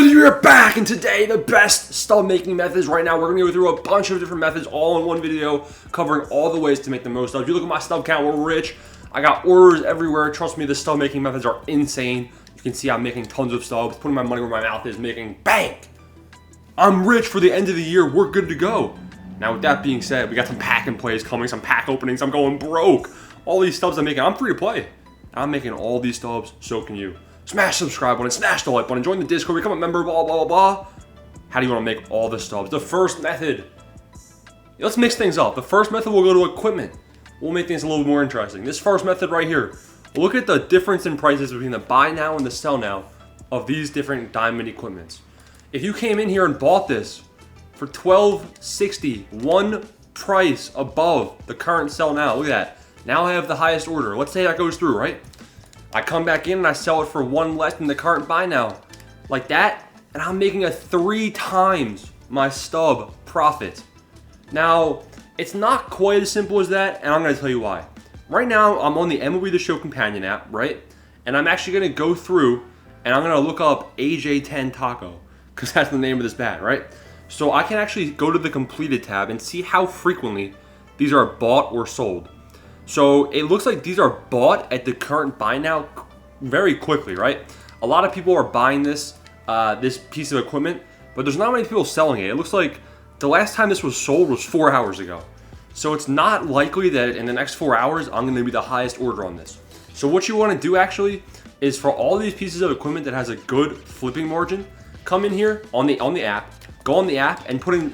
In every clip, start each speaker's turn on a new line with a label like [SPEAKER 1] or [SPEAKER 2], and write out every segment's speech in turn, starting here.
[SPEAKER 1] good? You're back, and today the best stub making methods. Right now, we're gonna go through a bunch of different methods all in one video, covering all the ways to make the most stubs. You look at my stub count, we're rich. I got orders everywhere. Trust me, the stub making methods are insane. You can see I'm making tons of stubs, putting my money where my mouth is, making bank. I'm rich for the end of the year. We're good to go. Now, with that being said, we got some pack and plays coming, some pack openings. I'm going broke. All these stubs I'm making, I'm free to play. I'm making all these stubs, so can you. Smash the subscribe button, smash the like button, join the Discord, become a member, blah, blah, blah, blah. How do you want to make all the stubs? The first method. Let's mix things up. The first method, we'll go to equipment. We'll make things a little more interesting. This first method right here, look at the difference in prices between the buy now and the sell now of these different diamond equipments. If you came in here and bought this for $12.60, one price above the current sell now, look at that. Now I have the highest order. Let's say that goes through, right? I come back in and I sell it for one less than the current buy now. Like that, and I'm making a 3 times my stub profit. Now, it's not quite as simple as that, and I'm gonna tell you why. Right now, I'm on the MLB The Show companion app, right? And I'm actually gonna go through and I'm gonna look up AJ10 Taco, because that's the name of this bat, right? So I can actually go to the completed tab and see how frequently these are bought or sold. So it looks like these are bought at the current buy now very quickly, right? A lot of people are buying this this piece of equipment, but there's not many people selling it. It looks like the last time this was sold was 4 hours ago. So it's not likely that in the next 4 hours, I'm gonna be the highest order on this. So what you wanna do actually is for all these pieces of equipment that has a good flipping margin, come in here on the app, go on the app and put in,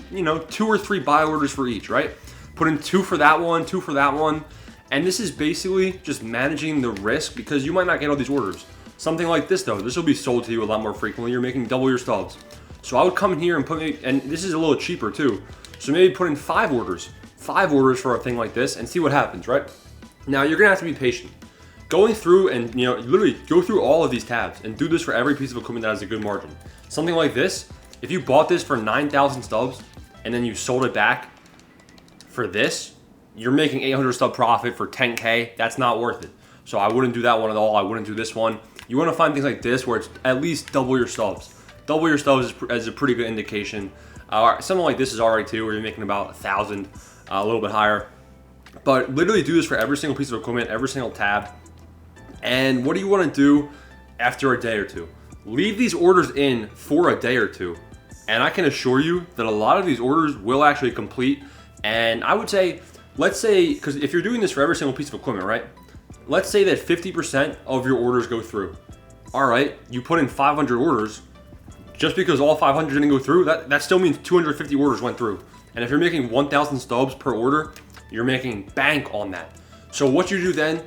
[SPEAKER 1] 2 or 3 buy orders for each, right? Put in 2 for that one, 2 for that one. And this is basically just managing the risk because you might not get all these orders. Something like this though, this will be sold to you a lot more frequently. You're making double your stubs. So I would come in here and and this is a little cheaper too. So maybe put in 5 orders for a thing like this and see what happens, right? Now you're gonna have to be patient. Going through and, literally go through all of these tabs and do this for every piece of equipment that has a good margin. Something like this, if you bought this for 9,000 stubs and then you sold it back for this, you're making 800 stub profit for 10K. That's not worth it. So I wouldn't do that one at all. I wouldn't do this one. You want to find things like this where it's at least double your stubs. Double your stubs is a pretty good indication. Something like this is alright too, where you're making about 1,000, a little bit higher. But literally do this for every single piece of equipment, every single tab. And what do you want to do after a day or two? Leave these orders in for a day or two. And I can assure you that a lot of these orders will actually complete. And I would say, let's say, because if you're doing this for every single piece of equipment, right? Let's say that 50% of your orders go through. All right, you put in 500 orders. Just because all 500 didn't go through, that still means 250 orders went through. And if you're making 1,000 stubs per order, you're making bank on that. So what you do then,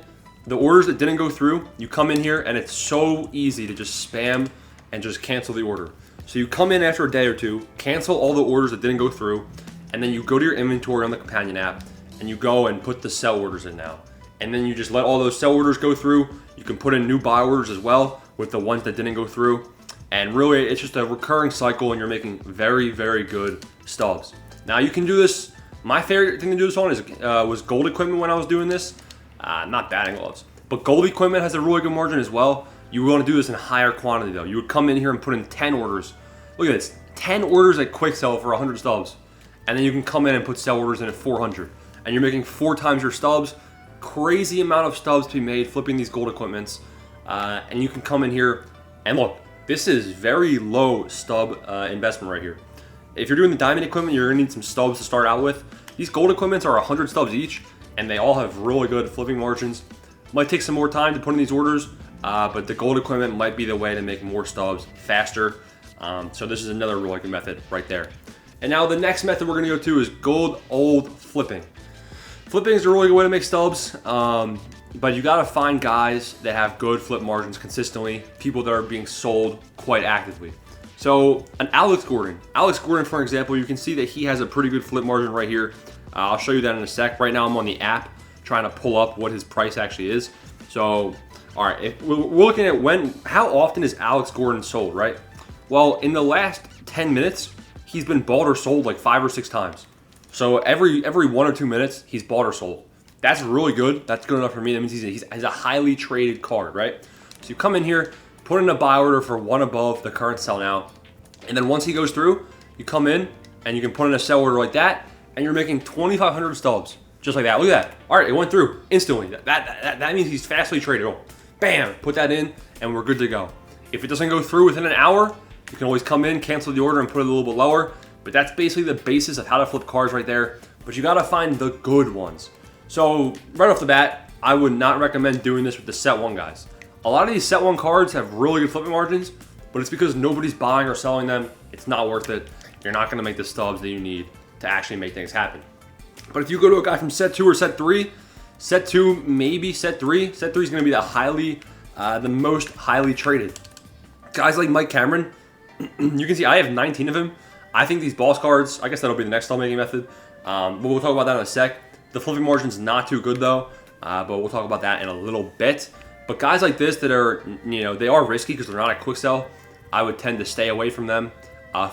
[SPEAKER 1] the orders that didn't go through, you come in here and it's so easy to just spam and just cancel the order. So you come in after a day or two, cancel all the orders that didn't go through, and then you go to your inventory on the companion app, and you go and put the sell orders in now. And then you just let all those sell orders go through. You can put in new buy orders as well with the ones that didn't go through. And really, it's just a recurring cycle and you're making very, very good stubs. Now you can do this. My favorite thing to do this on was gold equipment when I was doing this. Not batting gloves. But gold equipment has a really good margin as well. You want to do this in higher quantity though. You would come in here and put in 10 orders. Look at this, 10 orders at quick sell for 100 stubs. And then you can come in and put sell orders in at 400. And you're making 4 times your stubs. Crazy amount of stubs to be made flipping these gold equipments. And you can come in here and look, this is very low stub investment right here. If you're doing the diamond equipment, you're gonna need some stubs to start out with. These gold equipments are 100 stubs each, and they all have really good flipping margins. Might take some more time to put in these orders, but the gold equipment might be the way to make more stubs faster. So this is another really good method right there. And now the next method we're gonna go to is good old flipping. Flipping is a really good way to make stubs, but you gotta find guys that have good flip margins consistently, people that are being sold quite actively. So an Alex Gordon, for example, you can see that he has a pretty good flip margin right here. I'll show you that in a sec. Right now I'm on the app trying to pull up what his price actually is. So, all right, if we're looking at how often is Alex Gordon sold, right? Well, in the last 10 minutes, he's been bought or sold like 5 or 6 times. So every 1 or 2 minutes, he's bought or sold. That's really good. That's good enough for me. That means he's a highly traded card, right? So you come in here, put in a buy order for one above the current sell now, And then once he goes through, you come in and you can put in a sell order like that, and you're making 2,500 stubs. Just like that. Look at that. All right, it went through instantly. That means he's fastly traded. Oh, bam, put that in, and we're good to go. If it doesn't go through within an hour, you can always come in, cancel the order, and put it a little bit lower. But that's basically the basis of how to flip cards right there. But you got to find the good ones. So right off the bat, I would not recommend doing this with the set one guys. A lot of these set one cards have really good flipping margins, but it's because nobody's buying or selling them. It's not worth it. You're not going to make the stubs that you need to actually make things happen. But if you go to a guy from set 2 or set 3, set 2, maybe set 3. Set 3 is going to be the most highly traded. Guys like Mike Cameron, you can see I have 19 of him. I think these boss cards, I guess that'll be the next stub making method. But we'll talk about that in a sec. The flipping margin's not too good though, but we'll talk about that in a little bit. But guys like this that are, they are risky because they're not at quick sell. I would tend to stay away from them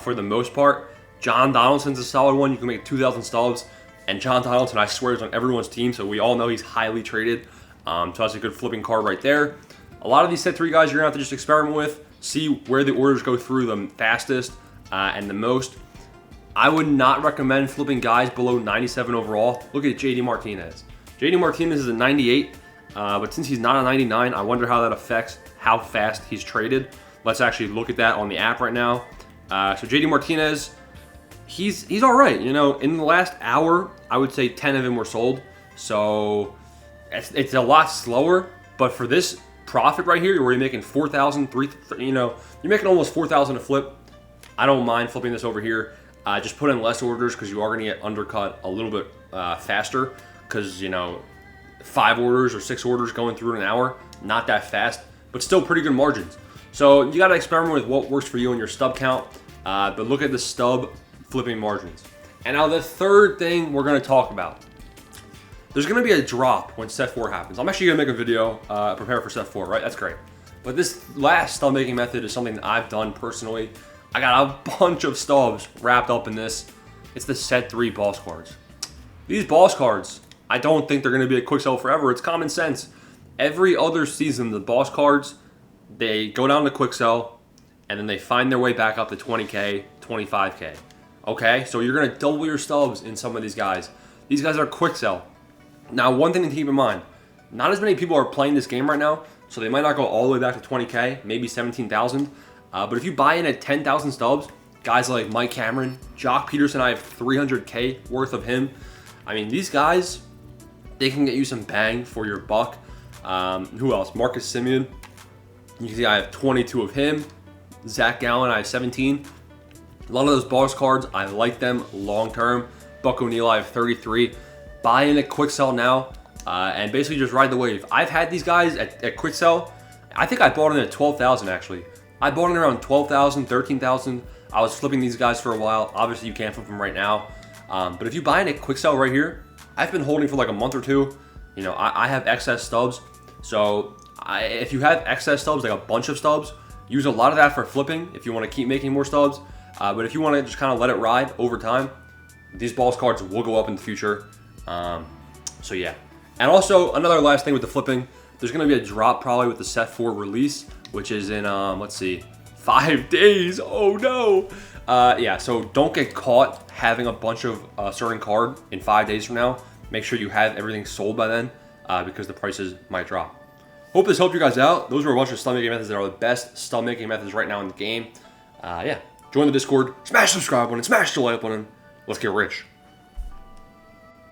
[SPEAKER 1] for the most part. John Donaldson's a solid one. You can make 2,000 stubs. And John Donaldson, I swear, is on everyone's team, so we all know he's highly traded. So that's a good flipping card right there. A lot of these set 3 guys you're going to have to just experiment with, see where the orders go through the fastest and the most. I would not recommend flipping guys below 97 overall. Look at JD Martinez. JD Martinez is a 98, but since he's not a 99, I wonder how that affects how fast he's traded. Let's actually look at that on the app right now. So JD Martinez, he's all right. In the last hour, I would say 10 of him were sold. So it's a lot slower, but for this profit right here, where you're making 4,000, you're making almost 4,000 a flip. I don't mind flipping this over here. Just put in less orders because you are going to get undercut a little bit faster because, 5 orders or 6 orders going through in an hour, not that fast, but still pretty good margins. So you got to experiment with what works for you in your stub count, but look at the stub flipping margins. And now the third thing we're going to talk about. There's going to be a drop when set 4 happens. I'm actually going to make a video, prepare for set 4, right? That's great. But this last stub making method is something that I've done personally. I got a bunch of stubs wrapped up in this. It's the set 3 boss cards. These boss cards, I don't think they're going to be a quick sell forever. It's common sense. Every other season, the boss cards, they go down to quick sell, and then they find their way back up to 20K, 25K. Okay, so you're going to double your stubs in some of these guys. These guys are quick sell. Now, one thing to keep in mind, not as many people are playing this game right now, so they might not go all the way back to 20K, maybe 17,000. But if you buy in at 10,000 stubs, guys like Mike Cameron, Jock Peterson, I have 300K worth of him. I mean, these guys, they can get you some bang for your buck. Who else? Marcus Simeon. You can see I have 22 of him. Zach Gallen, I have 17. A lot of those boss cards, I like them long term. Buck O'Neil, I have 33. Buy in at quick sell now and basically just ride the wave. I've had these guys at quick sell. I think I bought in at 12,000 actually. I bought in around 12,000, 13,000. I was flipping these guys for a while. Obviously, you can't flip them right now. But if you buy in at quick sell right here, I've been holding for like a month or two. I have excess stubs. So if you have excess stubs, like a bunch of stubs, use a lot of that for flipping if you want to keep making more stubs. But if you want to just kind of let it ride over time, these boss cards will go up in the future. So yeah. And also, another last thing with the flipping, there's going to be a drop probably with the set 4 release, which is in, let's see, 5 days. Oh no. Yeah, so don't get caught having a bunch of a certain card in 5 days from now. Make sure you have everything sold by then because the prices might drop. Hope this helped you guys out. Those were a bunch of stub making methods that are the best stub making methods right now in the game. Yeah, join the Discord, smash the subscribe button, smash the like button. Let's get rich.